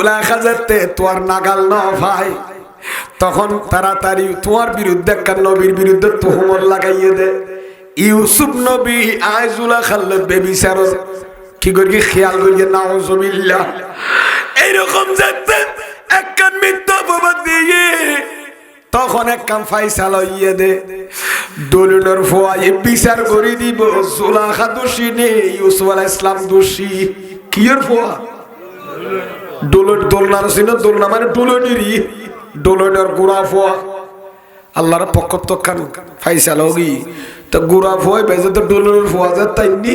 জুলাইখা যেতে তোর নাগাল ন ভাই তখন তাড়াতাড়ি তোমার বিরুদ্ধে একটা নবীর বিরুদ্ধে তুহমত লাগাইয়ে দে। ইউসুফ নবী আয় জুলাইখার বেবিচার কি করি খেয়াল করিয়ে নাউজুবিল্লাহ এইরকম যেতে একখান মিথ্যা অপবাদ দিয়ে তখন একখান ফাইসালা ইয়ে দে দলিলের ফোয়াই বিচার করে দিব জুলাইখা দোষী নেই ইউসুফ আলাইহিস সালাম দোষী। কিয়ের ফোয়া দোলনার ছিল দোলনা মানে ডোলনিরই ডোলনের গুড়া ফোয়া আল্লাহর পক্ষ তো কান ফাইসালা হোগি তো গুড়া ফোয়াই বেজে তো ডোলনের ফোয়া যা তাইনি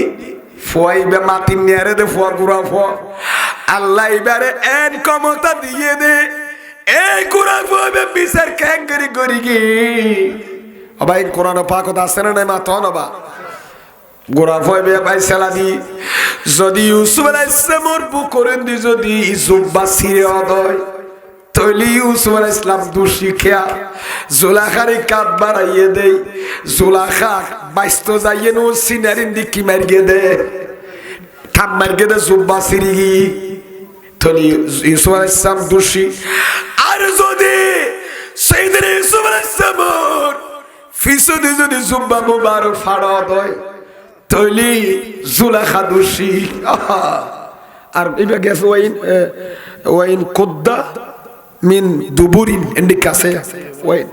ফোয়াই বে মাটির নিয়ারে দে ফোয়া গুড়া ফোয়া আল্লাহ এবারে এন ক্ষমতা দিয়ে দে এই গুড়া ফোয়া বে বিচার কেন করি করি কি অবাই কোরআন পাকত আছে না নাই মাথা নবা গোড়া ফয় বে ফাইসালা দি যদি ইউসুফ আলাইহিস সালামের বুকরেন দি যদি জুব্বা ছিঁড়ে অদয় তৈলি ইউসুফ আলাইহিস সালাম দোষী খেয়া জুলাইখারে কাট বাড়াইয়ে দেই জুলাইখা বাইস্ত যাইয়ে নো সিনারিন দি কি মারিয়ে দে ঠাম মারিয়ে দে জুব্বা ছিঁড়ি তৈলি ইউসুফ আলাইহিস সালাম দোষী। আর যদি সাইয়েদনা ইউসুফ আলাইহিস সালামের ফিসুদি যদি জুব্বা মুবারক ফাড়া অদয় তৈলি জুলাইখা দোষী। আর এবার গেছে ওয়াইন কুদ্দা মিন দুবুরিন এন্ডি কাছে ওয়াইন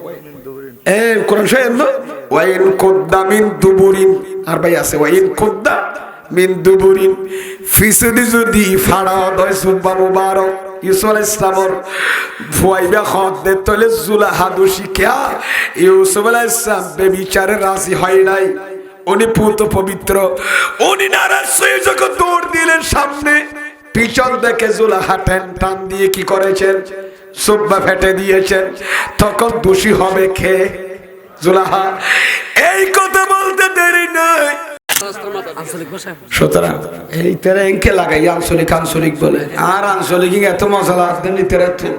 কোরআন শরীফ না ওয়াইন কুদ্দা মিন দুবুরিন আর ভাই আছে ওয়াইন কুদ্দা মিন দুবুরিন ফিসুদি যদি ফাড়া দয় জুব্বা মুবারক ইউসুফ আলাইহিস সালামের ফুয়াইবা খত দে তলে জুলাইখা দোষী কিয়া ইউসুফ আলাইহিস সালাম বেবিচারে রাজি হয় নাই উনি পুত পবিত্র উনি নারাজ হয়ে যখন দৌড় দিলেন সামনে পিছন দেখে জুলাইখা টান দিয়ে কি করেছেন জুব্বা ফেটে দিয়েছেন তখন দোষী হবে কে জুলাইখা। এই কথা বলতে দেরি নয় সুতরাং এই তেরা এঁকে লাগাই আঞ্চলিক বলে আর আঞ্চলিক এত মজা লাগতেনি তেরা তো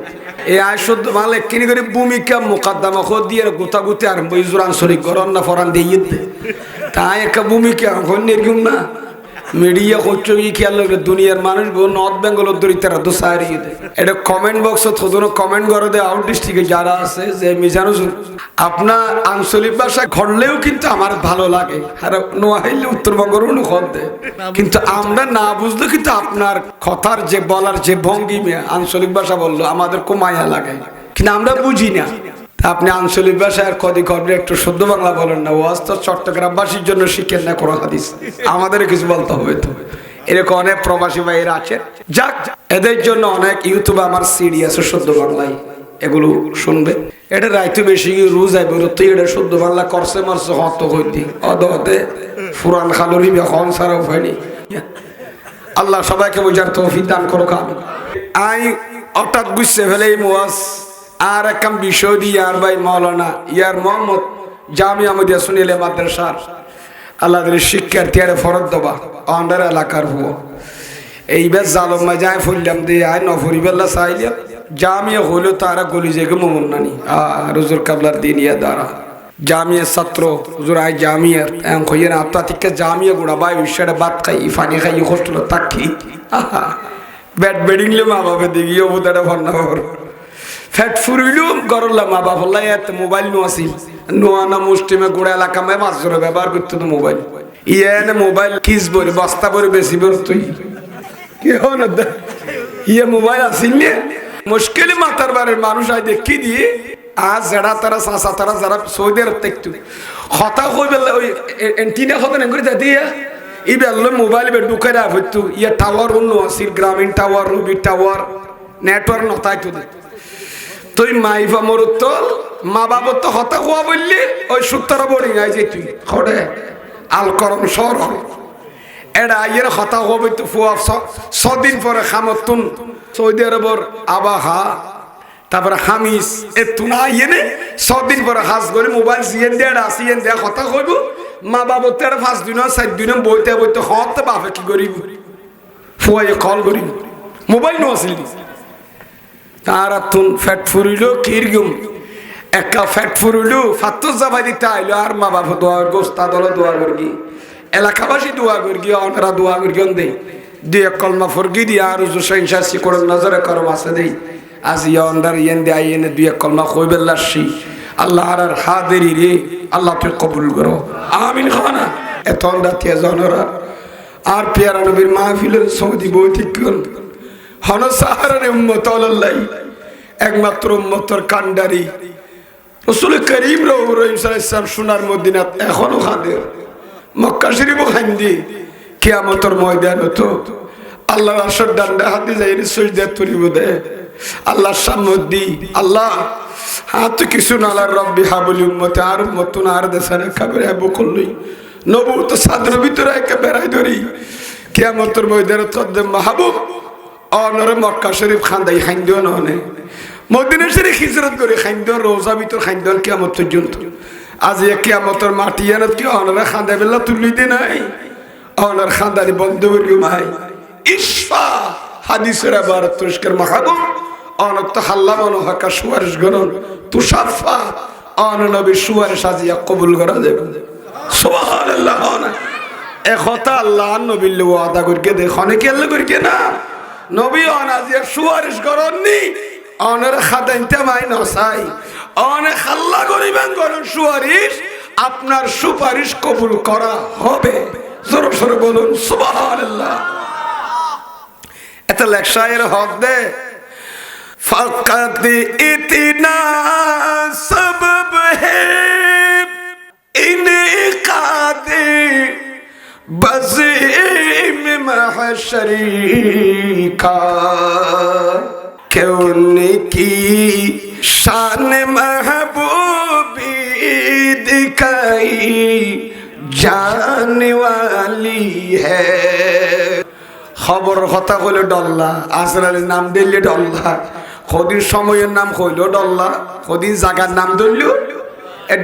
এই আয় শুদ্ধ মালে কিনি করে ভূমিকা মোকদ্দমা খোদ দিয়ে গুতা গুতে আর বইজুর আঞ্চলিক গরম না ফরান দিয়ে তাই একটা ভূমিকা এরকম না মিডিয়া করছো কি খেয়াল লাগবে দুনিয়ার মানুষ নর্থ বেঙ্গলের দরিদ্র তো সারিয়ে দেয় এটা কমেন্ট বক্স থোদনো কমেন্ট করে দেয় আউট ডিস্ট্রিক্টে যারা আছে যে মিজানুজুর আপনার আঞ্চলিক ভাষা ঘটলেও কিন্তু আমার ভালো লাগে আর নোয়াইলে উত্তরবঙ্গের অনুখত দেয় কিন্তু আমরা না বুঝলে কিন্তু আপনার কথার যে বলার যে ভঙ্গি আঞ্চলিক ভাষা বললো আমাদের খুব মায়া লাগে কিন্তু আমরা বুঝি না। আপনি আঞ্চলিক ভাষায় কদি করবে একটু শুদ্ধ বাংলা বলেন না ওয়াজ তো চট্টগ্রামবাসীর জন্য শিখেন না কোরআন হাদিস আমাদের কিছু বলতে হবে তো এরকম অনেক প্রবাসী ভাইয়েরা আছে যাক এদের জন্য অনেক ইউটিউবে আমার সিডি আছে শুদ্ধ বাংলায় এগুলো শুনবে এটা রাইতে বেশি রোজ আইবে তুই এটা শুদ্ধ বাংলা করছে মারছে হত হইতি অদতে ফুরান খালুরি এখন সারা হয়নি আল্লাহ সবাইকে বোঝার তৌফিক দান করুক আমি আই হঠাৎ গুছিয়ে ফেলে এই ওয়াজ আর একখান বিষয় দিয়ে আর ভাই মৌলানা ইয়ার মোহাম্মদ জামিয়া আহমদিয়া সুনিলে মাদ্রাসার আল্লাহদের শিক্ষার্থী আর ফরত দেবা আন্ডার এলাকার হবো এইবার জালম্মা যায় ফুললাম দিয়ে আয় নফরিবেল্লা চাইলে জামিয়া হইলো তারা গলি জেগে মোমন নানি আর হুজুর কাবলার দিন ইয়া দ্বারা জামিয়া ছাত্র হুজুর আয় জামিয়ার কইয়ের আপনার থেকে জামিয়া গুড়া ভাই সেটা ভাত খাই ফানি খাই হোস্টেল থাকি ব্যাট বেডিংলে মা বাবা দেখি ওটা ভন্না বাবার ফ্যাট ফুরিলেও গরলাম মা বাবা এত মোবাইল নো আসিল নোয়া না মুষ্টিমে গোড়া এলাকা মে মাছ ধরে ব্যবহার করতো তো মোবাইল ইয়ে মোবাইল কিস বলে বস্তা করে বেশি বের তুই কি হন ইয়ে মোবাইল আসিল মুশকিলে মাতার বাড়ির মানুষ আই দেখি দিয়ে আজ যারা তারা চাষা তারা যারা সৌদি আরব দেখতো হতা হয়ে বেলা ওই এন্টিনা হতা নেই করে দিয়ে ই বেললো মোবাইল বে ঢুকে রাখ হইতো ইয়ে টাওয়ার অন্য আসিল গ্রামীণ টাওয়ার রবি টাওয়ার নেটওয়ার্ক নতাই তো তুই মাইফা মরুত মা বাবা তো হতা হওয়া বললি ওই সুতারা বোর্ডিং আই যে তুই খড়ে আল করম সর এটা আইয়ের হতা হওয়া বলতো ফুয়া ছদিন পরে খামতুন সৌদি আরবর আবাহা তারপরে হামিস এ তুনা ইয়ে নে ছদিন পরে হাজ করে মোবাইল সিয়েন দেয় আসিয়েন দেয়া কথা কইব মা বাবা তের 5 দিন 7 দিন বইতে বইতে হতে বাপে কি করিব ফুয়া কল করিব মোবাইল নো আসিল তারা তুন ফ্যাট ফুরিল কিরগম একা ফ্যাট ফুরিল ফাত্তু জাবাই দিতে আইলো আর মা বাবা দোয়া গোস্তা দল দোয়া করগি এলাকাবাসী দোয়া করগি অনরা দোয়া করগি দেই দুই এক কলমা ফরগি দি আর জুসাইন শাসি কোন নজরে করম আছে দেই আজ ইয়ান্ডার ইয়েন্দে আইনে দুই এক কলমা কইবেল্লাসি আল্লাহ আর হাদেরি রে আল্লাহ তুই কবুল করো আমিন খানা এত রাতিয়া জনরা আর পেয়ারা নবীর মাহফিলের সৌদি বৈঠিক হন সাহারার উম্মত আল্লাহ একমাত্র উম্মতর কান্ডারি রাসূল করিম রহিম সাল্লাল্লাহু সোনার মদিনাত এখনো খাদের মক্কা শরীফও খান্দি কিয়ামতের ময়দানে তো আল্লাহর আরশের ডান্ডা হাতে যাই সিজদা করিব দে আল্লাহর সামনে দি আল্লাহ হাত কিছু নালার রব্বি হাবলি উম্মতে আর উম্মতুন আর দেশানে কবরে আবু কল্লি নবুত সাদর ভিতরে একে বেড়াই ধরি কিয়ামতের ময়দানে তদ্দে মাহবুব অনরে মক্কা শরীফ খান্দাই খান্দিও ননে মদিনা শরীফ হিজরত করে খান্দিও রোজা ভিতর খান্দিও কিয়ামত পর্যন্ত আজ এই কিয়ামতের মাটি এনে কি অনরে খান্দা বেলা তুলি দে নাই অনর খান্দারি বন্ধ করি মাই ইশফা হাদিসের আবার তুরস্কের মাহবুব অনত হাল্লা মনো হাকা সুয়ারিশ গরন তুষাফা অন নবী সুয়ারিশ আজিয়া কবুল করা যাবে সুবহানাল্লাহ না একতা আল্লাহ নবীর ওয়াদা করিকে দেখনে কি আল্লাহ করিকে না নবী অন আজিয়া সুয়ারিশ গরননি অনের খাদাইতে মাই নসাই অনে হাল্লা করিবেন গরন সুয়ারিশ আপনার সুপারিশ কবুল করা হবে জোরে জোরে বলুন সুবহানাল্লাহ এটা লেকশায়ের হক দে फकत इतना सबब है इनकाद बज़ीम महशरी का कि उनकी शान महबूबी दिखाई जाने वाली है खबर কথা কইলে ডল্লা আজরাইলের নাম দিলে ডল্লা কদিন সময়ের নাম কইল ডল্লা কদিন জায়গার নাম ধরল এ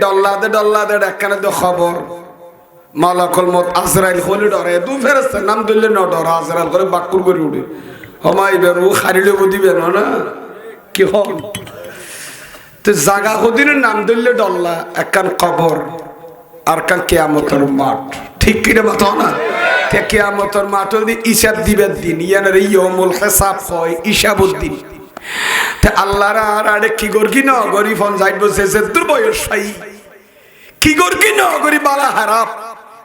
ডল্লা দে একখানে তো খবর মালাকুল মউত আজরাইল কইলে ডরে দু ফেরেশতার নাম ধরলে ন ডর আজরাইল করে বাক্কুর করে উঠে হমাই বেরু খারিলে বদিবে না কি হল তো জায়গা কদিনের নাম ধরলে ডল্লা একখান খবর আর কাল কিয়ামতের মাঠ ঠিক কিনা মাথা না তে কিয়ামতের মাঠ দি হিসাব দিবের দিন ইয়ানের ইয়াউমুল হিসাব হয় হিসাবুদ্দিন তে আল্লাহর আর আরে কি গরকি ন গরিফন যাইব শেষে তোর বয়স ভাই কি গরকি ন গরি বালা হারাপ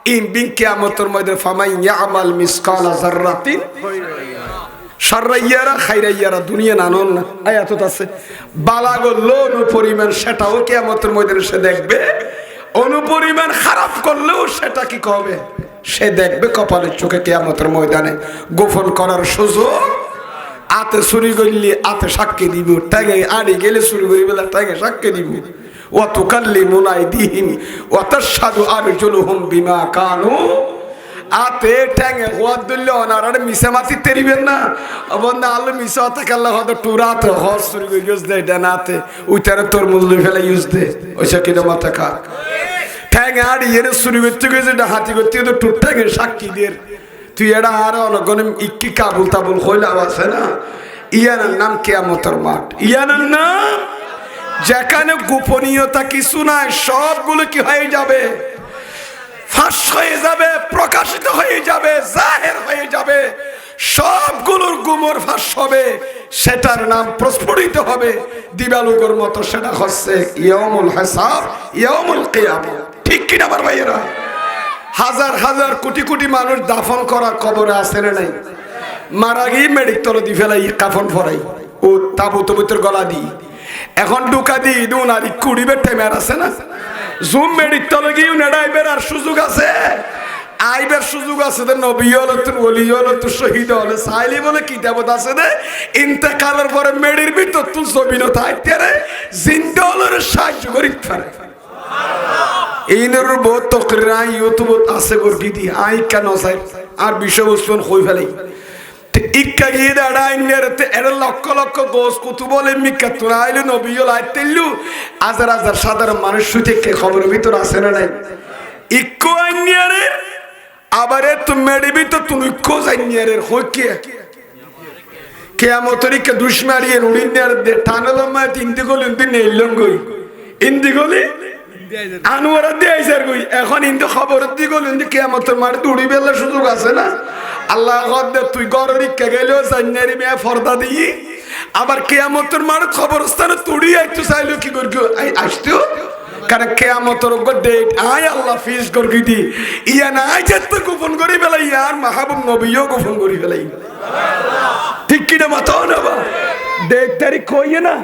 ইন বিন কিয়ামতের মধ্যে ফামাই ইয়ামাল মিসকালা যাররাতিন শাররাইয়ারা খাইরাইয়ারা দুনিয়া নানন না আয়াতত আছে বালা গল্লো পরিমাণ সেটাও কিয়ামতের মধ্যে সে দেখবে অনুপরিমাণ খারাপ করলেও সেটা কি হবে সে দেখবে কপালের চোখে কিয়ামতের ময়দানে গোপন করার সুযোগ আতে চুরি করলে আতে সাক্ষী দিব টাঙে আড়ি গেলে চুরি করি বেলা টাঙে সাক্ষী দিব অত কাল্লি মোনাই দিহিম অতাসাদু আরজুলুহুম বিমা কানু আতে ঠ্যাঙে হওয়ার দিল্লে অনার মিশা মাতি তেরিবেন না বন্ধা আলু মিশা হতে কাল্লা হয়তো টুরাতে হস চুরি করে ইউজ দে এটা নাতে উইটারে তোর মূল্য ফেলে ইউজ দে ওইসব কিনা মাথা খা ঠ্যাঙে আড়ি এর চুরি করতে গেছে হাতি করতে তো টুর ঠ্যাঙে সাক্ষী দিয়ে তুই এটা আর অনগণ ইকি কাবুল তাবুল কইলাম আছে না ইয়ানের নাম কিয়ামতের মাঠ ইয়ানের নাম যেখানে গোপনীয়তা কিছু নাই সবগুলো কি হয়ে যাবে ফাঁস হয়ে যাবে প্রকাশিত হয়ে যাবে জাহের হয়ে যাবে সবগুলোর গুমর ফাঁস হবে সেটার নাম প্রস্ফুটিত হবে দিবালুগর মতো সেটা হচ্ছে ইয়াউমুল হিসাব ইয়াউমুল কিয়ামত ঠিক কি না আমার ভাইয়েরা হাজার হাজার কোটি কোটি মানুষ দাফন করা কবরে আছে না নাই মারা গিয়ে মেডিক তলে দি ফেলাই কাফন ফরাই ও তাবুত ভিতর গলা দি এখন ঢুকা দি দুন আর কুড়িবে টেমের আছে না জুম মেডিক তলে গিয়ে নেড়াইবের আর সুযোগ আছে আইবের সুযোগ আছে দে নবী হলো তুই ওলি হলো তুই শহীদ হলো সাইলি বলে কিতাবত আছে দে ইন্তেকালের পরে মেডির ভিতর তুই জমিনো থাকতে রে জিন্দা হলো সাহায্য করি পারে এইনের বহুত তকরিরা ইউটিউবত আছে গরকি দি আই কেন চাই আর বিষয়বস্তু কই ফেলাই ইক্কা গিয়ে দাঁড়া ইন্ডিয়াতে এর লক্ষ লক্ষ গোস কুতু বলে মিক্কা তোরা আইলে নবীও লাইতেলু হাজার হাজার সাধারণ মানুষ সুতিকে খবরের ভিতর আছে না নাই ইক্কো ইন্ডিয়ারে আবার তো মেডিবি তো তুমি কো ইন্ডিয়ারের হইকে কিয়ামতরিকে দুশমারিয়ে ইন্ডিয়ার দে টানলমা ইন্দি গলি ইন্দি নেইলঙ্গই ইন্দি গলি আনোয়ারা দিয়ে স্যার কই এখন ইন্দু খবর দি গল ইন্দু কিয়ামতের মাঠে দৌড়ি বেলা সুযোগ আছে না আল্লাহ গদ তুই গরর ইক্কা গেলেও জান্নারি মেয়ে পর্দা দিই আবার কিয়ামতের মাঠে খবরস্থানে তুড়ি আইতো চাইলো কি করবি আসতো কারণ কিয়ামতের ডেট আয় আল্লাহ ফিস করবি দি ইয়া না আই যেত গোপন করি বেলা ইয়ার মাহবুব নবীও গোপন করি বেলাই ঠিক কিনা মাথাও না বা ডেট তারিখ কইয়ে না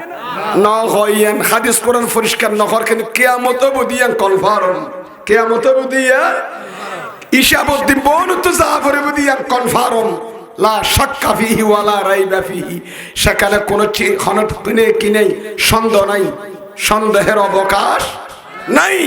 না হইয়েন হাদিস কোরআন পরিষ্কার নহর কিন্তু কিয়ামত বুদিয়ান কনফার্ম কিয়ামত বুদিয়া ইশাবুদ্দিন বনুত জাফর বুদিয়ান কনফার্ম লা শাক্কা ফিহি ওয়ালা রাইবা ফিহি সেখানে কোনো খননে কি নেই সন্দেহ নাই সন্দেহের অবকাশ নাই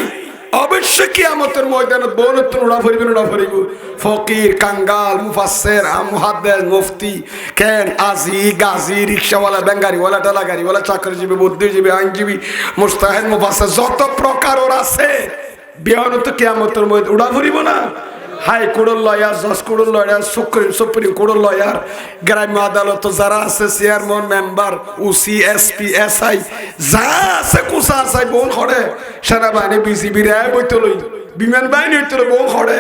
অবশ্যই কিয়ামতের ময়দানে বনুত উড়া ফরিব ফকির কাঙ্গাল মুফাসসির মুহাদ্দিস মুফতি কেন আজি গাজী রিকশাওয়ালা বেঙ্গারিওয়ালা টালাগাড়িওয়ালা চাকরিজীবী বুদ্ধিজীবী আইনজীবী মুস্তাহিদ মুফাসসির যত প্রকার ওর আছে বিয়ানত কিয়ামতের ময়দানে উড়া ফরিব না হাই কোর্টের লয়ার জজ কোর্টের লয়ার সুপ্রিম কোর্টের লয়ার গ্রাম্য আদালত যারা আছে chairman member OC SP SI যা আছে কুসা আছে বোন খড়ে সেনাবাহিনী বিজিবি র্যাব হইতে লই বিমান বাহিনী হইতে বোন খড়ে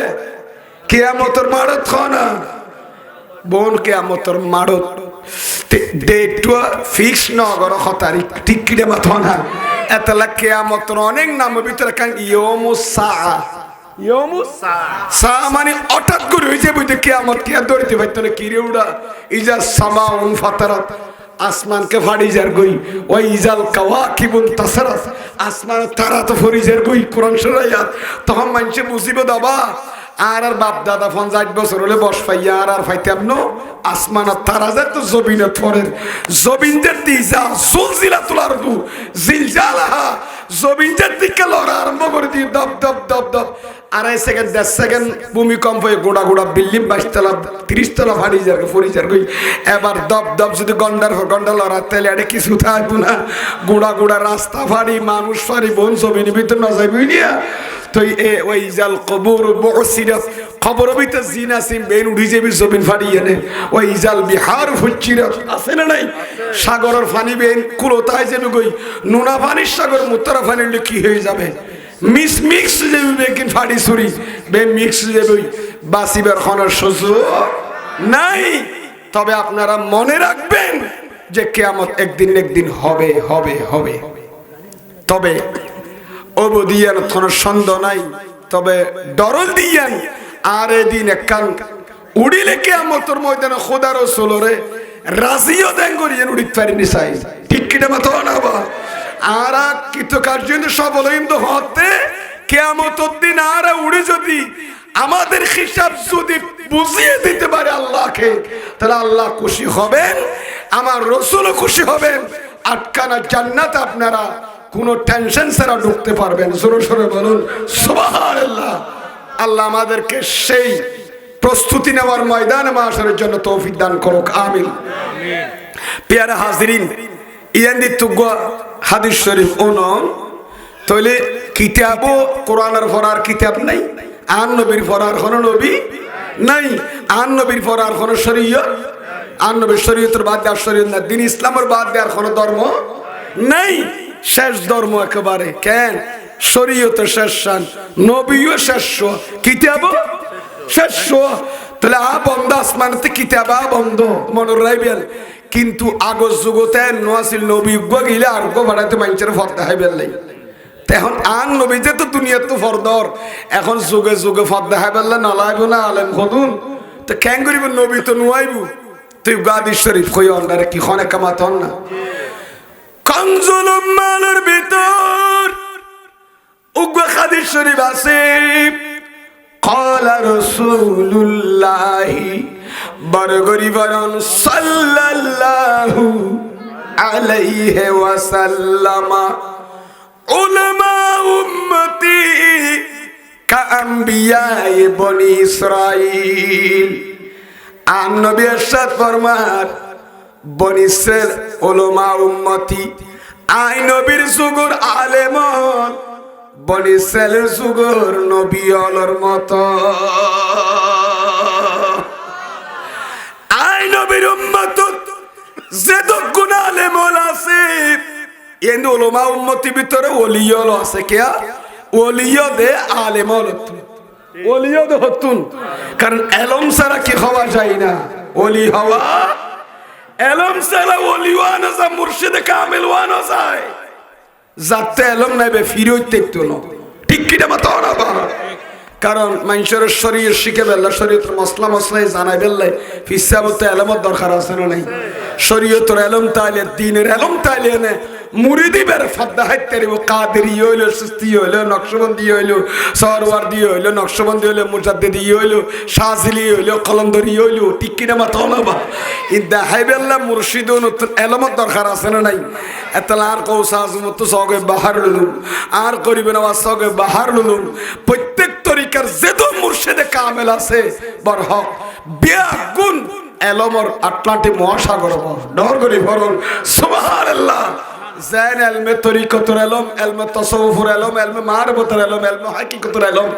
কিয়ামতের মারত খানা বোন কিয়ামতের মারত ডেট ফিক্স নগর তারিখ ঠিক কিরে মাথা না এতলা কিয়ামতের অনেক নাম ভিতরে কান ইয়মুস সাআ মানে হঠাৎ করে হয়েছে বুঝতে কিয়ামত কি আর দৌড়িতে পারতো না কিরে উড়া ইজা সামাউন ফাতারাত আসমানকে ফাড়ি যার গই ওই ইজাল কাওয়াকিবুন তাসারাত আসমান তারা তো ফরিজের গই কোরআন শরীয়ত তখন মানুষে বুঝিব দাবা আর বাপ দাদা 50 বছর হলে বস পাইয়া আর ফাইতাম নো আসমান তারা যে তো জমিনে পড়ের জমিনদের দিজা জুলজিলাতুল আরদু জিলজালাহা জমিনদের দিকে লড়া আরম্ভ করে দিয়ে দপ দপ দপ দপ 2.5 সেকেন্ড 10 সেকেন্ড ভূমিকম্প হয়ে গোড়া গোড়া বিল্ডিং 22 তলা 30 তলা ফাড়ি যাবে ফরিজার কই এবার দপ দপ যদি গন্ডা লড়া তাহলে এটা কিছু থাকবো না গোড়া গোড়া রাস্তা ফাড়ি মানুষ ফাড়ি বোন জমিনের ভিতর না যাইবই নিয়া তো ওই জাল কবর বসিরাত খবর ভিতর জিনা সিম বেন উঠি যাবি জমিন ফাড়ি এনে ওই জাল বিহার ফুচিরাত আছে না নাই সাগরের পানি বেন কুলোতায় যাবে কই নোনা পানির সাগর মুত্তারা পানি কি হয়ে যাবে মিক্স যাবে কিন্তু ফাড়ি ছুরি বে মিক্স যাবে বাসিবার খনার সুযোগ নাই তবে আপনারা মনে রাখবেন যে কিয়ামত একদিন হবে হবে হবে তবে অবদিয়ান কোনো সন্দেহ নাই তবে ডরল দিয়ান আর এদিন একখান উড়িলে কিয়ামতের ময়দানে খোদা রাসূলরে রাজিও দেন করিয়েন উড়িত পারিনি চাই ঠিক কিনা মাথা না বা আর কৃতকার্য সফল কিন্তু হতে কিয়ামতের দিন আর উড়ে যদি আমাদের হিসাব যদি বুঝিয়ে দিতে পারে আল্লাহকে তাহলে আল্লাহ খুশি হবেন আমার রাসূলও খুশি হবেন আটকানা জান্নাত আপনারা কোনো টেনশন ছাড়া ঢুকতে পারবেন জোরে জোরে বলুন সুবহানাল্লাহ আল্লাহ আমাদেরকে সেই প্রস্তুতি নেওয়ার ময়দানে মাশারের জন্য তৌফিক দান করুক আমিন প্রিয় হাজিরিন ইয়ান্দি তুগা হাদিস শরীফ ওনন তইলে কিতাবও কোরআনের পড়ার কিতাব নাই আন নবীর পড়ার কোন নবী নাই আন নবীর পড়ার কোন শরীয়ত আন নবীর শরীয়তের বাদ দেওয়ার শরীয়ত না দিন ইসলামের বাদ দেওয়ার কোন ধর্ম নাই শেষ ধর্ম একেবারে কেন শরীয়ত শেষ নবীও শেষ কিতাবও শেষ তাহলে বন্ধ আসমানতে কিতাবা বন্ধ মনে রাখবেন কিন্তু আগজ যুগতে নোয়াছিল নবী গিলে আর গো ভাড়াতে মানুষের ফর্দা হাইবেন নাই এখন আন নবীতে তো দুনিয়ার তো ফর্দর এখন যুগে যুগে ফর্দা হাইবেন নলাইব না আলেম খদুন তো কেন করিব নবী তো নুয়াইব তুই গাদি শরীফ কই অন্ডারে কি খনে কামাত না কনজুল মালের ভিতর উগ্র হাদিস শরীফ আছে قال رسول الله برغري برن صلى الله عليه وسلم علماء امتي كأنبياء بني اسرائيل عن نبي ارشاد فرمان بني اسرائيل علماء امتي আই নবীর যুগের আলেমন বনি সেলের যুগের নবী অলর মতো আই নবীর উম্মত যে দগুণ আলেম আছে এন্ড উলামা উম্মতি ভিতরে ওলি হল আছে কিয়া ওলিও দে আলেমল ওলিও দে হতুন, কারণ এলম ছাড়া কি হওয়া যায় না, ওলি হওয়া এলম ছাড়া ওলি ওয়ানো যায়, মুর্শিদে কামেল ওয়ানো যায়। যাতে এলম নাইবে ফিরে দেখতো না, ঠিক কিনা মাথা না বা, কারণ মানুষের শরীর শিখে বেল্লা শরীয়তের মশলা মশলাই জানাই বেল্লাই ফিসাবত এলমত দরকার আছে না নাই? শরীয়তের এলম তাইলে দ্বীনের এলম তাইলে নে মুরিদি বের ফাদ্দা হাইতে রিব, কাদেরি হইলো, সুস্তি হইলো, নকশবন্দি হইলো, সরওয়ার্দি হইলো, নকশবন্দি হইলো, মুজাদ্দিদি হইলো, শাজিলি হইলো, কলন্দরি হইলো, ঠিক কিনা মাথা না বা, ইদা হাইবেল্লা মুর্শিদ নতুন এলমত দরকার আছে না নাই? এতলা আর কৌসা আজমত সগে বাহার লুলুম, আর করিবে না সগে বাহার লুলুম, প্রত্যেক তরিকার যেদো মুর্শিদে কামেল আছে বরহক বিয়াগুন এলমর আটলান্টিক মহাসাগর ডর করি ভরল সুবহানাল্লাহ। জান এলমে তরিকতর এলম, এলমে তাসাউফুর এলম, এলমে মারফতের এলম, এলমে হাকিকতের এলম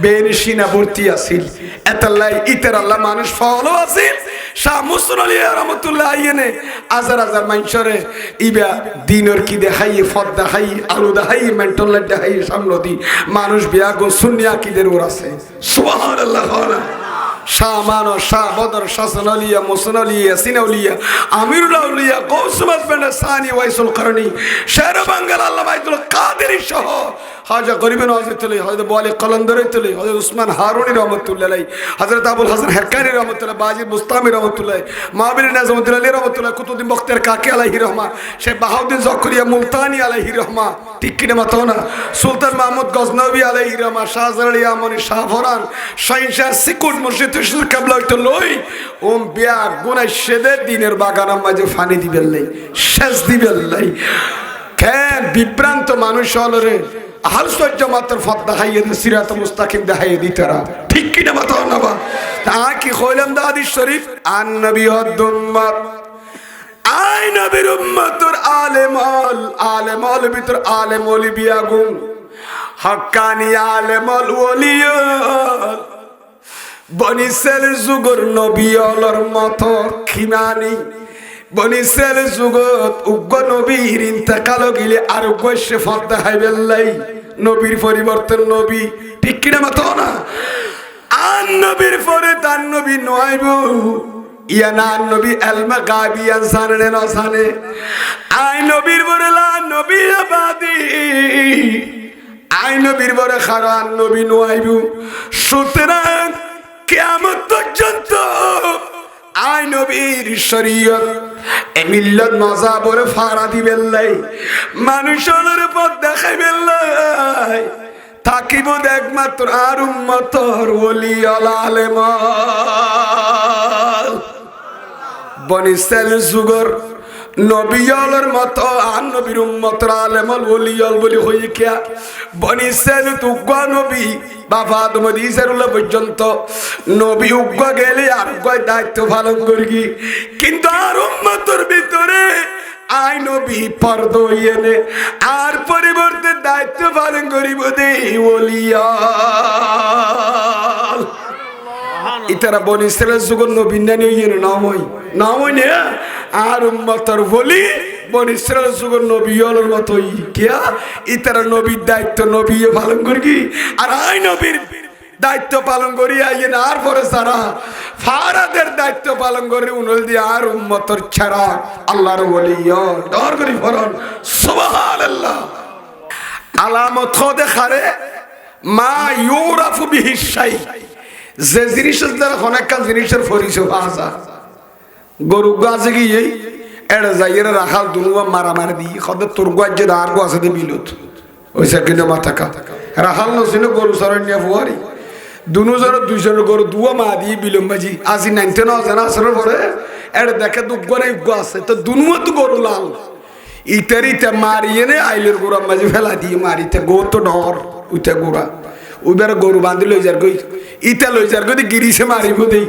বেনিশিনা ভর্তি আছিল। এতাল্লাই ইতের আল্লাহ মানুষ ফলো আছিল। শাহ মুসলিম আলী রহমাতুল্লাহ আইনে হাজার হাজার মানুষরে ইবা দিনের কি দেখাই, ফদ দেখাই, আলু দেখাই, মেন্টল দেখাই, সামলদি মানুষ বিয়া গো সুন্নিয়া কিদের ওর আছে সুবহানাল্লাহ। শাহ মানো, শাহ বদর, শাসন আলিয়া, মুসন আলিয়া, সিনাউলিয়া, আমিরুল আউলিয়া, গৌসুম আজমানের সানি, ওয়াইসুল করণী, শের বাঙ্গাল আল্লামা আব্দুল কাদেরী সহ হাজা গরিবেন হযরতুল্লাহ, হযরত বলি কলন্দরতুল্লাহ, হযরত উসমান হারুনি রহমাতুল্লাহ আলাইহি, হযরত আবুল হাসান হাক্কানি রহমাতুল্লাহ, বাজিদ মুস্তামি রহমাতুল্লাহ, মাহবির নাজমুদ্দিন আলী রহমাতুল্লাহ, কুতুবউদ্দিন বখতিয়ার কাকি আলাইহি রহমা, শেখ বাহাউদ্দিন জকরিয়া মুলতানি আলাইহি রহমা, ঠিক কিনা মাতো না? সুলতান মাহমুদ গজনবী আলাইহি রহমা, শাহজালাল ইয়ামানি, শাহ ফরান, শাহিনশাহ সিকুট, মুর্শিদ তুশিল কাবলা হইতো লই ওম বিয়া গুনাই সেদে দিনের বাগানের মাঝে ফানি দিবেন লাই, শেষ দিবেন লাই। কেন বিভ্রান্ত মানুষ হলরে আহল সুন্নাত জামাতের ফত দেখাইয়ে দে, সিরাত মুস্তাকিম দেখাইয়ে দি তারা, ঠিক কিনা মাথা না বা? তা কি কইলাম দা হাদিস শরীফ, আন নবী উম্মত, আই নবীর উম্মতর আলেমল, আলেমল ভিতর আলেম ওলি বিয়াগুন, হক্কানি আলেমল ওলিয়ল, বনি ইসরাইলের যুগের নবী অলর মতো খিমানি, বনি ইসরাইলের যুগত উগ্র নবীর ইন্তেকাল গিলে আর উগ্র ফত দেখাইবেন লাই, নবীর পরিবর্তন নবী, ঠিক কিনা মাতো না? আন নবীর পরে তার নবী নয়ব, ইয়া না নবী এলমে গায়বিয়ান জানে না জানে, আই নবীর পরে লা নবী আবাদি, আই নবীর পরে খারান নবী নয়ব। সুতরাং কিয়ামত পর্যন্ত আই নবীর শরীয়ত এ মিল্লাত মাযহাবরে ফারা দিবেন লাই, মানুষের পথ দেখাইবেন লাই, থাকিব একমাত্র আর উম্মতর ওলি আলেম। বনি ইসরাইলের যুগর নবীয়লের মতো আর নবীর উম্মতর আলেমল ওলিয়ল বলি হই কিয়া, বনি ইসরাইল উগ্র নবী বাবা আদম ইসরাইল পর্যন্ত নবী উগ্র গেলে আর উগ্র দায়িত্ব পালন করি, কিন্তু আর উম্মতর ভিতরে আই নবী পর্দা ইয়েনে আর পরিবর্তে দায়িত্ব পালন করিব দে ওলিয়ল। ইতারা বনি ইসরাইলের যুগের নবী না নিয়ে নামই নামই নে আর উম্মতর বলি বনি ইসরাইলের যুগের নবীয়লের মতোই কিয়া, ইতারা নবীর দায়িত্ব নবী পালন করি আর আই নবীর দায়িত্ব পালন করি আইন, আর পরে সারা ফারাদের দায়িত্ব পালন করি উনল দিয়ে আর উম্মতর ছাড়া আল্লাহর ওলিয় ডর করি ফরন সুবহানাল্লাহ। আলামত খোদে খারে মা ইউরাফু বিহি শাই, যে জিনিসের দ্বারা অনেক জিনিসের পরিচয় আসা, গরু গাছে গিয়ে এড়ে যাইয়ে রাখাল দুনুয়া মারামারি দিয়ে খদে তোর গাছ আর গো আছে বিলত ওইসা কিনে মাথা কাটা রাখাল নছিল গরু সরাই নিয়ে ফুয়ারি দুজনের দুইজনের গরু দুয়া মা দিয়ে বিলম্বাজি আজি 99 আসরের পরে এড়ে দেখে দুগ্গ না উগ্গ আছে তো দুনুয়া তো গরু লাল ইতারিতে মারিয়ে নে আইলের গোড়া মাঝে ফেলা দিয়ে মারিতে গো তো ডর উইতে গোড়া ওইবার গরু বাঁধি লই যার গই ইটা লই যার গই গিরিছে মারিব দেই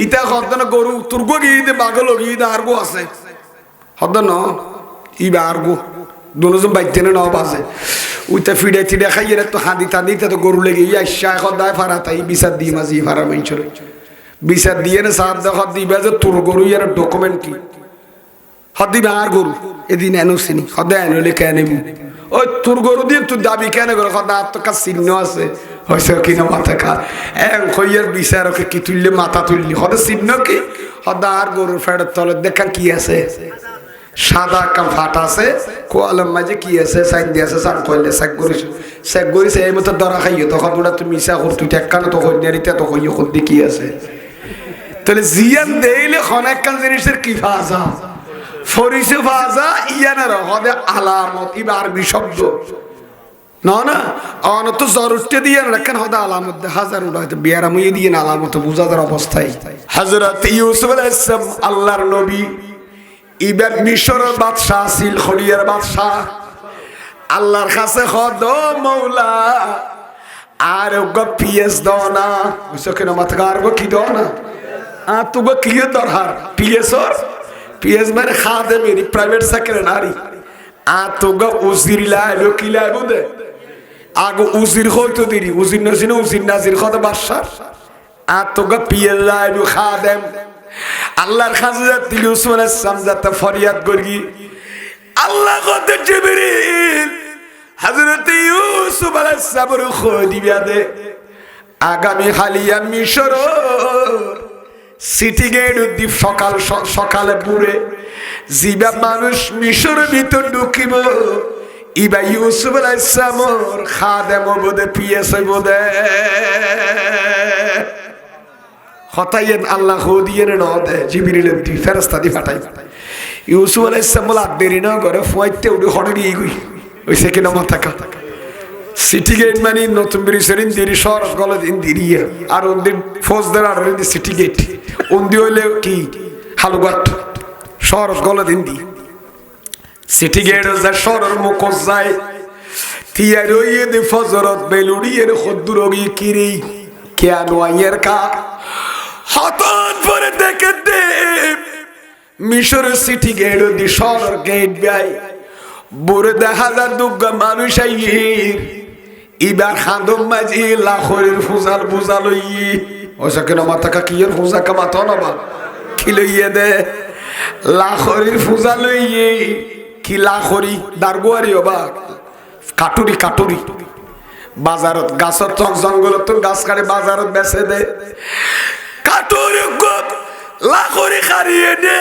ইটা হদন গরু তুর্গ গিয়ে দে বাঘ লগিয়ে দে আর গো আছে হদন ইবা আর গো দুজন বাইতে না বাজে উইটা ফিডে ফিডে খাইয়ে তো হাঁদি টাঁদিতে তো গরু লেগে ইয়া শাহ খদায় ফারা তাই বিচার দিয়ে মাঝি ফারা মাইছর বিচার দিয়ে না সাত দেখ দিবা যে তোর গরু ইয়ার ডকুমেন্ট কি হদিবা আর গরু এদিন এনো চিনি হদায় এনো লেখা নেব ওই তোর গরু দিয়ে তুই দাবি কেন করে কথা তো কাজ চিহ্ন আছে হয়েছে কিনা মাথা খা হইয়ার বিচারকে কি তুললে মাথা তুললি হতে চিহ্ন কি হদা আর গরুর ফেরত তলে দেখা কি আছে সাদা কাম ফাটা আছে কোয়ালের মাঝে কি আছে সাইন দিয়ে আছে সান কইলে চেক করিছে এই মতো দরা খাইয়ে তখন ওটা তুমি মিশা কর তুই টেক্কানো তো হইয়ারিতে তো হইয়া খুদ্দি কি আছে তাহলে জিয়ান দেইলে অনেক কান জিনিসের কি ফাজা ফরিসে ফাজা ইয়ানের হদে আলামত ইবা আরবি শব্দ না না অনত জরুরতে দিয়ে রাখেন হদা আলামত হাজার উড়াইতে বিয়ারামুয়ে দিয়ে আলামত বুঝাদার অবস্থায় হযরত ইউসুফ আলাইহিস সালাম আল্লাহর নবী ইবার মিশরের বাদশা ছিল খলিয়ার বাদশা আল্লাহর কাছে খদ মওলা আর গো পিএস দাও না বুঝছো কেন মাথা আর গো কি দাও না আ তো গো কি দরকার পিএস ওর পিএস মানে খাদে মেরি প্রাইভেট সেক্রেটারি আ তো গো উজির লাইলো কি লাইবো দে আগো উজির হইতো দিরি উজির নসিন উজির নাজির খদ বাদশা আ তো গো পিএস লাইলো খাদেম আল্লাহর খাজা ইউসুফ আলাইহিস সালাম যাতে ফরিয়াদ করি আল্লাহ কত জিবরিল হযরত ইউসুফ আলাইহিস সালামের খোদি বিয়াদে আগামী হালিয়া মিশর সিটি গেট দ্বীপ সকাল সকালে পুরে জিবা মানুষ মিশরের ভিতর ঢুকিব ইবা ইউসুফ আলাইহিস সালামের খাদেম বদে পিএস বদে হতাইয়েন আল্লাহ খুদিয়েন নদে জিবরিলের দি ফেরেশতা দি পাঠাই ইউসুফ আলাইহিস সালাম দেরি না করে ফুয়াইতে উড়ে হড়ে গিয়ে গই ওইসে কিনা মাথা কা সিটি গেট মানে নতুন ব্রিজের দিরি সরস গলে দিন দিরিয়া আর ওদিন ফৌজদার আর দি সিটি গেট ওন্দি হইলে কি হালুগাট সরস গলে দিন দি সিটি গেট যা সরর মুখ যায় তিয়ার ওইয়ে দি ফজরত বেলুড়িয়ের খদ্দুরগি কিরি কেন আইয়ের কা হঠাৎ করে দেখে দে মিশরের সিটি গেট দি সরর গেট বাই বুড়ে দেখা যায় দুর্গা মানুষ আইয়ের ইবার খান্দম মাঝি লাখরের ফুজাল বুঝা লইয়ে ওসা কেন মাথা কাকিয়ের ফুজা কামাতো না বা কি লইয়ে দে লাখরের ফুজা লইয়ে কি লাখরি দারগুয়ারি বা কাটুরি কাটুরি বাজারত গাছত চক জঙ্গলত গাছ কাটে বাজারত বেচে দে কাটুরি লাখরি খারিয়ে দে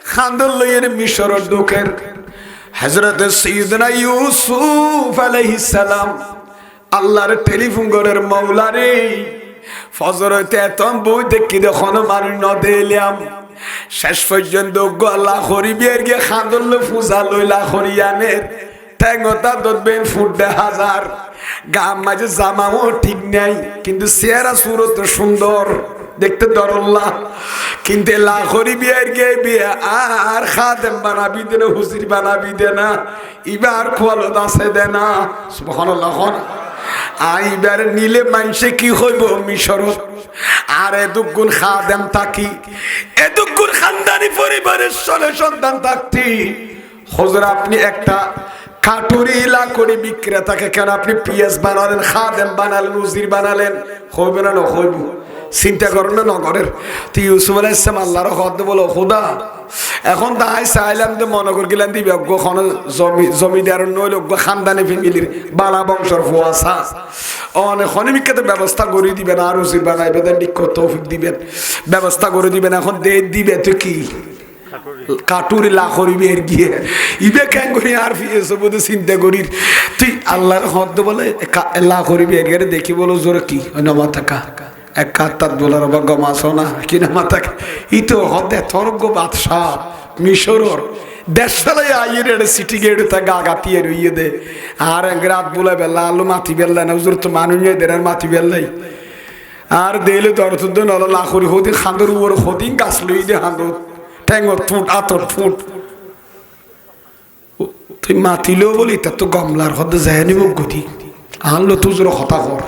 খান্দর লইয়ে মিশরের দুঃখের হযরত সাইয়্যিদনা ইউসুফ আলাইহিস সালাম আল্লাহর টেলিফোন ঘরের মাওলা রে ফজরতে এতম বই দেখি দেখোন মানুষ ন দিলাম শেষ পর্যন্ত গলা খরিবের গিয়ে খান্দল ফুজা লইলা খরিয়ানের ঠেঙ্গতা দতবেন ফুট 1000 গাম মাঝে জামাও ঠিক নাই কিন্তু চেহারা সুরত সুন্দর দেখতে দরল্লা কিন্তু লাখরি বিয়ের গে বিয়ে আর খাদেম বানাবি দে না হুজুর বানাবি দে না ইবার খোয়ালত আছে দে না সুবহানাল্লাহ আইবার নিলে মানুষে কি হইব মিশরত আর এদুগুণ খাদেম থাকি এদুগুণ খানদানি পরিবারের সলে সন্তান থাকতি হুজুর আপনি একটা কাটুরি লাকড়ি বিক্রেতাকে কেন আপনি পিএস বানালেন খাদেম বানালেন উজির বানালেন হইবে না না হইব চিন্তা করেন না নগরের তো ইউসুফ আলাইহিস সালাম আল্লাহর হদ বলো খোদা এখন তাই চাইলাম যে মনে করে গেলেন দিবি অজ্ঞখন জমিদার নইল অজ্ঞ খানদানি ফ্যামিলির বালা বংশর ফুয়াশা অনেক খনিমিকাতে ব্যবস্থা করে দিবেন আর উজির বানাইবে দেন তৌফিক দিবেন ব্যবস্থা করে দিবেন এখন দে দিবে তো কি কাটুরি লাখরি বের গিয়ে ইবে কেন করি আর ফিয়েছে বোধ চিন্তা করি তুই আল্লাহর হদ বলে লাখরি বের গেলে দেখি বলো জোর কি নমা থাকা এক কাতার দোলার বা গমাছো না কিনা মাথা ই তো হদে থরগ বাদশাহ মিশরর দেশালাই আইয়ের এটা সিটি গেট তা গা গাতিয়ে রইয়ে দে আর রাত বলে বেলা আলু মাতি বেল্লা না হুজুর তো মানুষ দের মাতি বেল্লাই আর দেলে দরতুদ নল লাখরি হদি খান্দর উপর হদি গাছ লই দে হান্দর ঠ্যাঙ্গর ফুট আতর ফুট তুই মাতিলেও বলি তা তো গমলার হদে যায় নিব গতি আনলো তুজোর হতা কর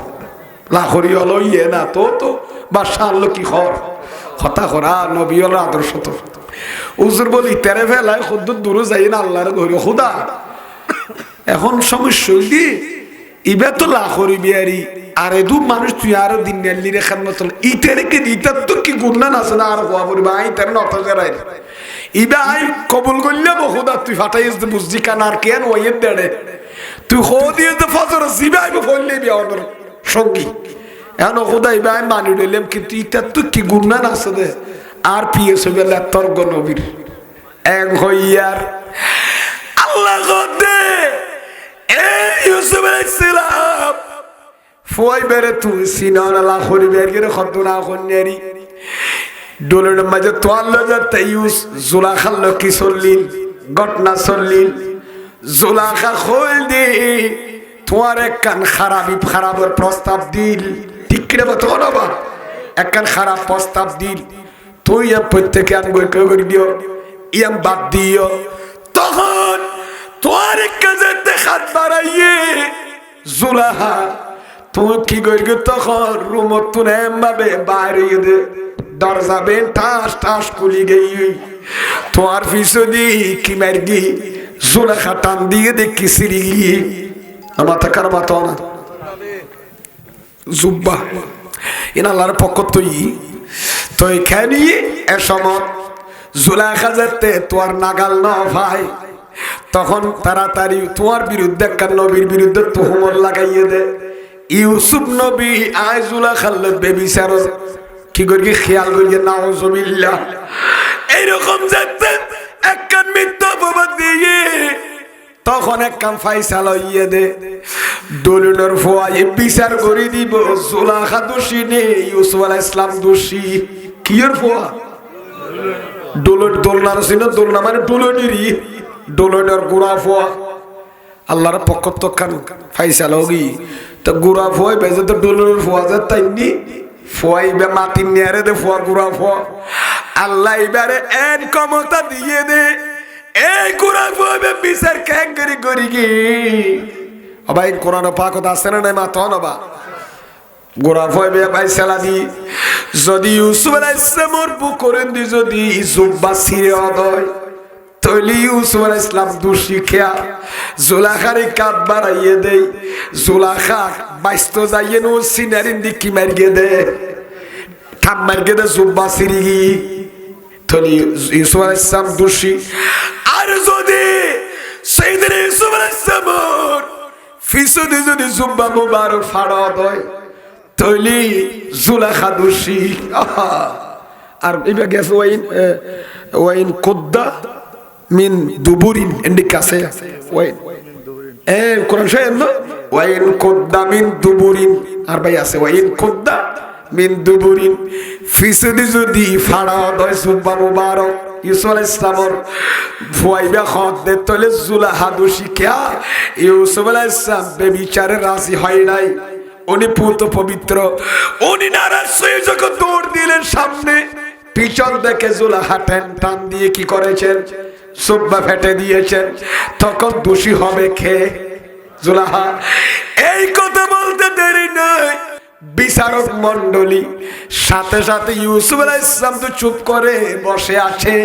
লাখরি হলো ইয়ে না তো তো বাদশা আনলো কি খর হতা করা নবী হলো আদর্শ তো উজুর বলি তেরে ফেলায় খুদ্দ দূরে যাই না আল্লাহর ধরে খুদা এখন সমস্যা কি ইবে তো লাখরি বিয়ারি আর এদু মানুষ তুই আরো দিন নেলি রে খাদমত ইতেরে কি ইতার তো কি গুণান আছে না আর হওয়া পড়বে আই তেরে নতা জেরাই ইবে আই কবুল করলে খুদা তুই ফাটাইস বুঝছি কান আর কেন ওয়ের দেড়ে তুই হো দিয়ে তো ফজর জিবাই বললে বি আমার সঙ্গী এখন খোদাই ভাই মানি রইলাম কিন্তু ইটা তো কি গুণা আছে দে আর পিএস বেলা তর্ক নবীর এক হইয়ার আল্লাহ গদে এই ইউসুফ আলাইহিস সালাম ফুয়াই বেরে তুই সিনানা লা খরি বেরগিরে খদনা খন্যারি ডোলের মাঝে তোয়াল্লা যাতে ইউস জুলাখাল কি চললিল ঘটনা চললিল জুলাখা খোল দি তোমার একখান খারাপের প্রস্তাব দিল ঠিক কিনা বা তখন আবার একখান খারাপ প্রস্তাব দিল তুই প্রত্যেকে আমি করে দিও ইয়াম বাদ দিও তখন তোমার কাজে হাত বাড়াইয়ে জুলাহা তুমি কি করবি তখন রুমত তুলে এমভাবে বাইরে দে দরজা বেন ঠাস ঠাস খুলি গেই তোমার পিছনে কি মারগি জুলাখা টান দিয়ে দেখি সিঁড়ি গিয়ে আমার টাকার মাতো না জুব্বা ইনাল্লার পক্ষ তো এখানে এ সময় জুলাখা যেতে তোমার নাগাল না ভাই তখন তাড়াতাড়ি তোমার বিরুদ্ধে একটা নবীর বিরুদ্ধে তুহমত লাগাইয়ে দে ইউসুফ নবী আয় জুলাখার বেবিচার কি করি খেয়াল করিয়ে নাউজুবিল্লাহ এইরকম যেতে একখান মিথ্যা অপবাদ দিয়ে তখন একখান ফাইসালা ইয়ে দে দলিলের ফোয়াই বিচার করে দিব জুলাখা দোষী নেই ইউসুফ আলাইহিস সালাম দোষী কিয়ের ফোয়া দোলনার ছিল দোলনা মানে দোলনেরই দোলনের গুড়া ফোয়া আল্লাহর পক্ষ তো কান ফাইসালা হোগি তো গুড়া ফোয়াই বেজে তো দোলনের ফোয়া যায় তাই নি ফোয়াই বে মাটি নিয়ারে দে ফোয়া গুড়া ফোয়া আল্লাহ এবারে এন ক্ষমতা দিয়ে দে এই গুড়া ফোয়া বে বিচার ক্যাং করি গি আবার কোরআন পাকত আছে না নাই মাতো নবা গোড়া ফয় বে ফাইসালা দি যদি ইউসুফ আলাইহিস সালামের বুকরেন দি যদি জুব্বা ছিঁড়ে অদয় তলি ইউসুফ আলাইহিস সালাম দোষী খেয়া জুলাখারে কাট বাড়াইয়ে দেই জুলাখা বাইস্ত যাইয়ে নো সিনারিন দি কি মারগে দে থাম মারগে দে জুব্বা ছিঁড়ি গি তলি ইউসুফ আলাইহিস সালাম দোষী আর যদি সাইয়েদনা ইউসুফ আলাইহিস সালাম ফিসুদি যদি জুব্বা মুবারক ফাড়া দয় তলি জুলাখা দোষী আর এবার গেছে ওয়াইন কুদ্দা মিন দুবুরিন এন্ডিক আছে ওয়াইন কোরআন শরীফ না ওয়াইন কুদ্দা মিন দুবুরিন আর ভাই আছে ওয়াইন কুদ্দা মিন দুবুরিন ফিসুদি যদি ফাড়া দয় জুব্বা মুবারক ইউসুফ আলাইহিস সালামের ফুয়াইবা খত দে তলে জুলাখা দোষী কিয়া ইউসুফ আলাইহিস সালাম বেবিচারে রাজি হয় নাই উনি পুত পবিত্র উনি নারাজ হয়ে যখন দৌড় দিলেন সামনে পিছন থেকে জুলাখা টান দিয়ে কি করেছেন সুব্বা ফেটে দিয়েছেন তখন দোষী হবে কে জুলাখা এই কথা বলতে দেরি নয় বিচারক মণ্ডলী সাথে সাথে ইউসুফ আলাইহিস সালাম তো চুপ করে বসে আছে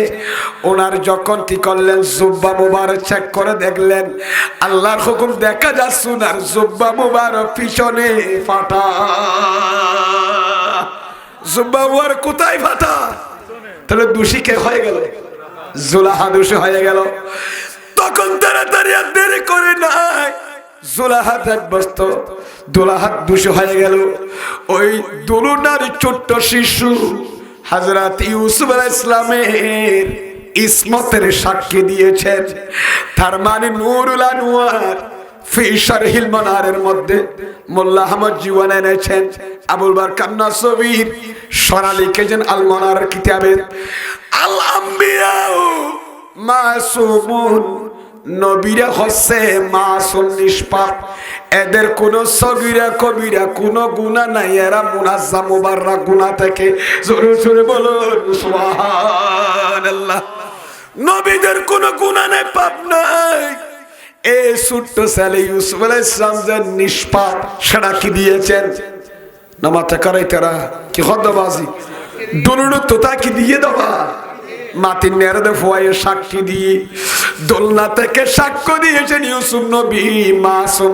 ওনার যখন কি করলেন জুব্বা মুবারক চেক করে দেখলেন আল্লাহর হুকুম দেখা যাচ্ছে ওনার জুব্বা মুবারক পিছনে ফাটা জুব্বা মুবারক কোথায় ফাটা তাহলে দোষী কে হয়ে গেল জুলাখা দোষী হয়ে গেল তখন তাড়াতাড়ি আর দেরি করে নাই জুলাখা এক বস্তু দোলাহা দোষী হয়ে গেল ওই দোলনার ছোট্ট শিশু হযরত ইউসুফ আলাইহিস সালামের ইসমতের সাক্ষী দিয়েছেন তার মানে নূরুল আনওয়ার ফি শারহিল মানারের মধ্যে মোল্লা আহমদ জীবন এনেছেন আবুল বারকাত নাসবির সরা লিখেছেন আল মানার কিতাবের আল আম্বিয়া মাসুমুন নবীরা হচ্ছে মাসুম নিষ্পাপ এদের কোন সগীরা কবিরা কোন গুনাহ নাই এরা মুনাজ্জাম মুবাররাক গুনাহ থেকে জোরে জোরে বলুন সুবহানাল্লাহ নবীদের কোন গুনাহ নাই পাপ নাই এই ছোট্ট ছেলে ইউসুফ আলাইহিস সালাম যে নিষ্পাপ সেটা কি দিয়েছেন নামাতে করে তারা কি খদ্দাবাজি দুলুন তোতা কি দিয়ে দেবা মাটির নেড়ে ফোয়ায় সাক্ষী দিয়ে দোলনা থেকে সাক্ষ্য দিয়েছেন ইউসুফ নবী মাসুম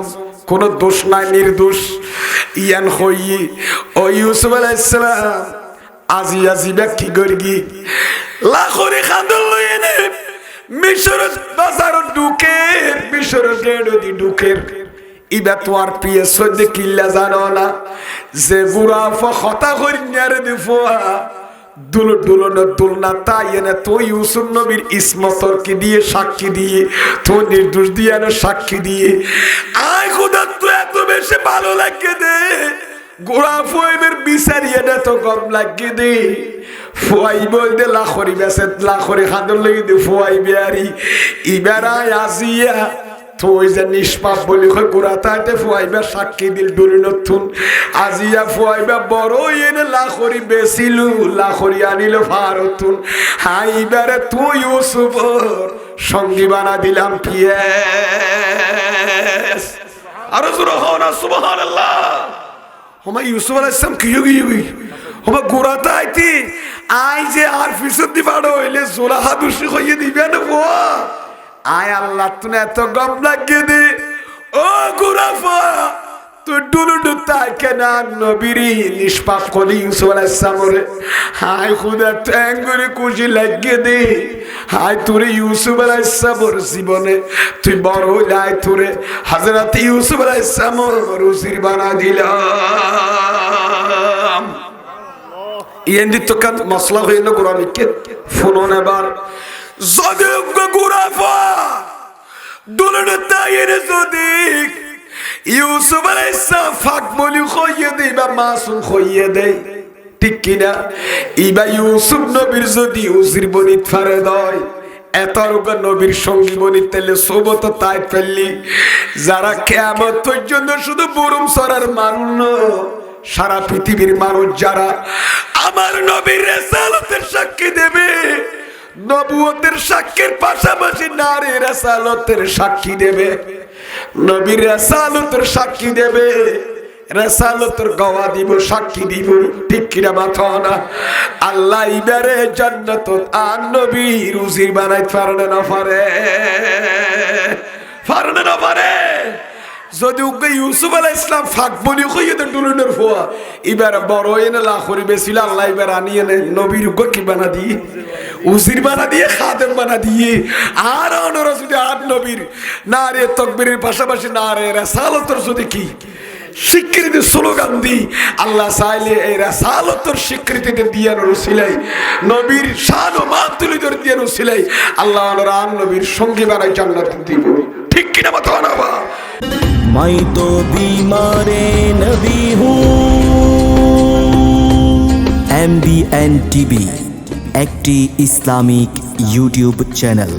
কোন দোষ নাই নির্দোষ ইয়ান হই ও ইউসুফ আলাইহিস সালাম আজি আজি ব্যক্তি গর্গি লাখরে খান্দল লইনে মিশর বাজার ঢুকে মিশর গেড় দি ঢুকের ইবা তোমার পিএস সদ্য কিল্লা জানো না যে বুড়া ফতা করিয়ারে দিফোয়া দুল দুলন দুলনা তাই এনে তো ইউসুফ নবীর ইসমতর কি দিয়ে সাক্ষী দিয়ে তো নির্দোষ দিয়ে এনে সাক্ষী দিয়ে আয় খোদা তো এত বেশি ভালো লাগে দে গোড়া ফুয়ের বিচারিয়ে দে তো কম লাগে দে ফুয়াই বলতে লাখরি বেসে লাখরি খাদর লেগে দে ফুয়াই বিয়ারি ইবেরায় আসিয়া তো ওই যে নিষ্পাপ বলি গোড়া তাইতে ফুয়াইবা সাক্ষী দিল ডুলি নতুন আজিয়া ফুয়াইবা বড় এনে লাখরি বেছিল লাখরি আনিল ভারতুন হাইবারে তুই ইউসুফর সঙ্গী বানা দিলাম পিয়েস আরো জোরে হও না সুবহানাল্লাহ ওমা ইউসুফ আলাইহিস সালাম কি হই ওমা গোড়া তাইতে আই যে আর ফিসদ দি বাড়ো হইলে জোলা হাদুসি হইয়ে দিবে না বুয়া আয় আল্লাহ তুমি এত গম লাগিয়ে দে ও গুরাফা তুই ডুলুডু তাই কেন নবীরি নিষ্পাপ করি ইউসুফ আলাইহিস সালামরে হায় খুদা ট্যাঙ্গুরি খুশি লাগিয়ে দে হায় তোরে ইউসুফ আলাইহিস সালামর জীবনে তুই বড় হইলাই তোরে হযরত ইউসুফ আলাইহিস সালামর রুজির বানা দিলাম ইয়েন্দি তো কান মাসলা হইলো কোরআনিকে ফোন এবার যদি গুরাফা দুলন তাইয়ের যদি ইউসুফ আলাইহিস সালাম ফাক বলি খইয়ে দেই বা মাসুম খইয়ে দেই ঠিক কিনা ইবা ইউসুফ নবীর যদি উজির বনিত ফারে দয় এতরূপ নবীর সঙ্গী বনিত তেলে সোবত তাই ফেললি যারা কিয়ামত পর্যন্ত শুধু বুরুম সরার মানুষ সারা পৃথিবীর মানুষ যারা আমার নবীর রিসালাতের সাক্ষী দেবে নবুয়তের সাক্ষীর পাশাপাশি নারী রাসালতের সাক্ষী দেবে নবীর রাসালতের সাক্ষী দেবে রাসালতের গওয়া দিব সাক্ষী দিব ঠিক কিনা মাথা না আল্লাহ ইবারে জান্নাত আর নবী রুজির বানাইতে পারে না পারে যদি ওকে ইউসুফ আলাইহিস সালাম ফাক বলি কইয়ে দেন দুলনের ফোয়া এবার বড় এনে লাখরি বেছিল আল্লাহ এবার আনিয়ে নবীর উগ্র কি বানা দিয়ে উজির বানা দিয়ে খাদেম বানা দিয়ে আর অনর যদি আট নবীর না রে তকবীরের পাশাপাশি না রে রাসালতর যদি কি স্বীকৃতি স্লোগান দি আল্লাহ চাইলে এই রাসালতর স্বীকৃতিতে দিয়ে রসিলাই নবীর শান ও মাতুলিদের দিয়ে রসিলাই আল্লাহ আন নবীর সঙ্গী বানাই জান্নাত দিব ঠিক কিনা মাথা না বা मैं तो बीमार नबी हूँ MBN TV একটি ইসলামিক ইউটিউব চ্যানেল।